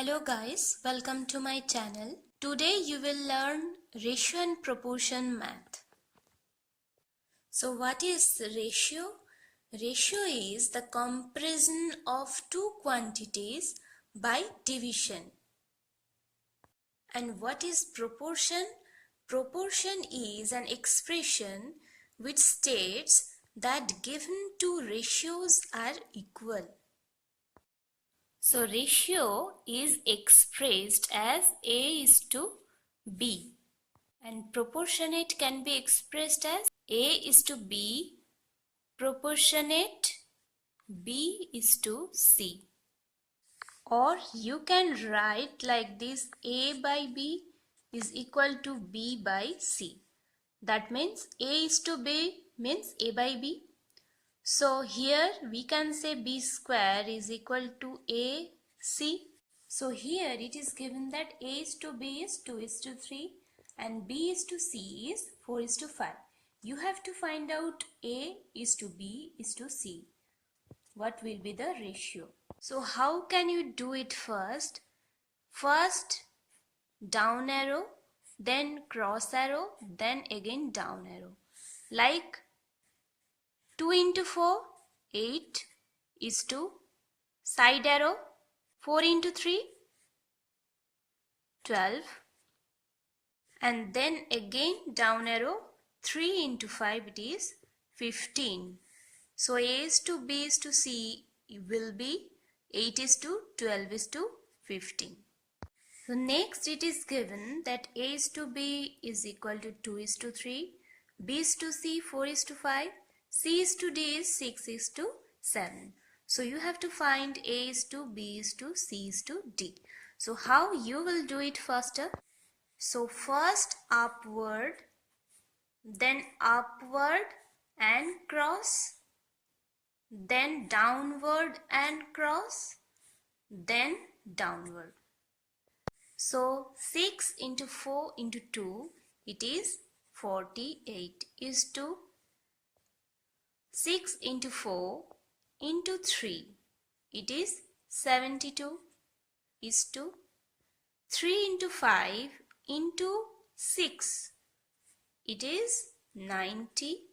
Hello guys, welcome to my channel. Today you will learn ratio and proportion math. So what is ratio? Ratio is the comparison of two quantities by division. And what is proportion? Proportion is an expression which states that given two ratios are equal. So ratio is expressed as A is to B, and proportionate can be expressed as A is to B proportionate B is to C. Or you can write like this: A by B is equal to B by C. That means A is to B means A by B. So here we can say B square is equal to AC. So here it is given that A is to B is 2 is to 3 and B is to C is 4 is to 5. You have to find out A is to B is to C. What will be the ratio? So how can you do it first? First down arrow, then cross arrow, then again down arrow. Like 2 into 4, 8 is to side arrow, 4 into 3, 12, and then again down arrow, 3 into 5 it is 15. So A is to B is to C will be 8 is to 12 is to 15. So next it is given that A is to B is equal to 2 is to 3, B is to C 4 is to 5, C is to D is 6 is to 7. So you have to find A is to B is to C is to D. So how you will do it faster? So first upward, then upward and cross, then downward and cross, then downward. So 6 into 4 into 2 it is 48 is to 6 into 4 into 3 it is 72 is to 3 into 5 into 6 it is 90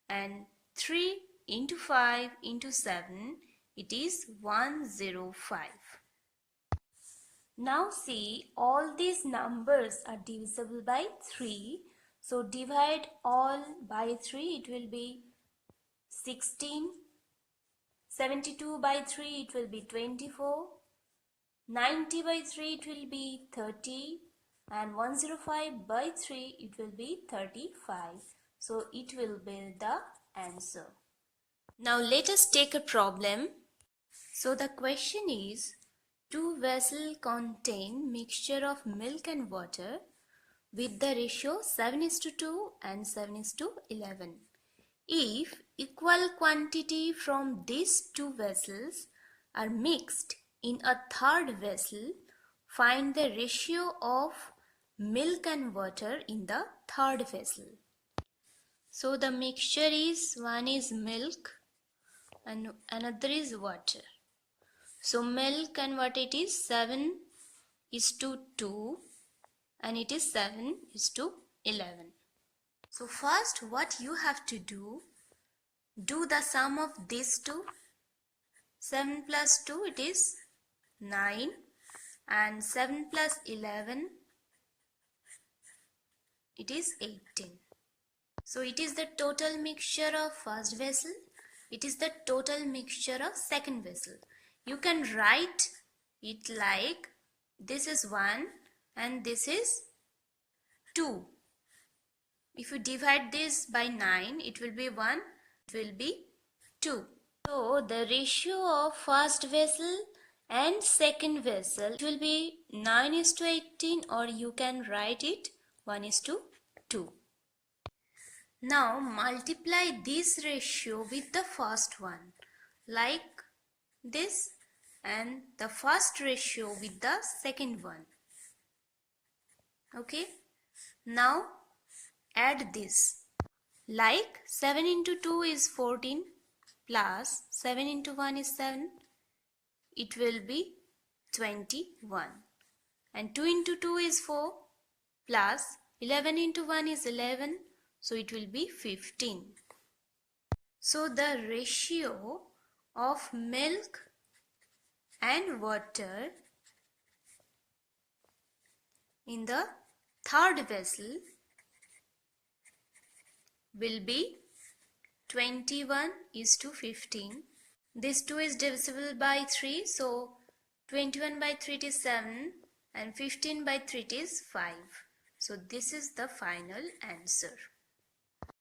and 3 into 5 into 7 it is 105. Now see, all these numbers are divisible by 3. So divide all by 3, it will be 16. 72 by 3, it will be 24. 90 by 3, it will be 30. And 105 by 3, it will be 35. So it will be the answer. Now let us take a problem. So the question is, two vessels contain mixture of milk and water with the ratio 7:2 and 7:11. If equal quantity from these two vessels are mixed in a third vessel, find the ratio of milk and water in the third vessel. So the mixture is, one is milk and another is water. So milk and water it is 7:2 and it is 7:11. So first what you have to do the sum of these two. 7 plus 2 it is 9 and 7 plus 11 it is 18. So it is the total mixture of first vessel. It is the total mixture of second vessel. You can write it like this is 1 and this is 2. If you divide this by 9, it will be 1, it will be 2. So the ratio of first vessel and second vessel, it will be 9:18, or you can write it 1:2. Now multiply this ratio with the first one like this, and the first ratio with the second one. Okay, now add this like 7 into 2 is 14 plus 7 into 1 is 7. It will be 21. And 2 into 2 is 4 plus 11 into 1 is 11. So it will be 15. So the ratio of milk and water in the third vessel will be 21 is to 15. This 2 is divisible by 3, so 21 by 3 is 7 and 15 by 3 is 5. So this is the final answer.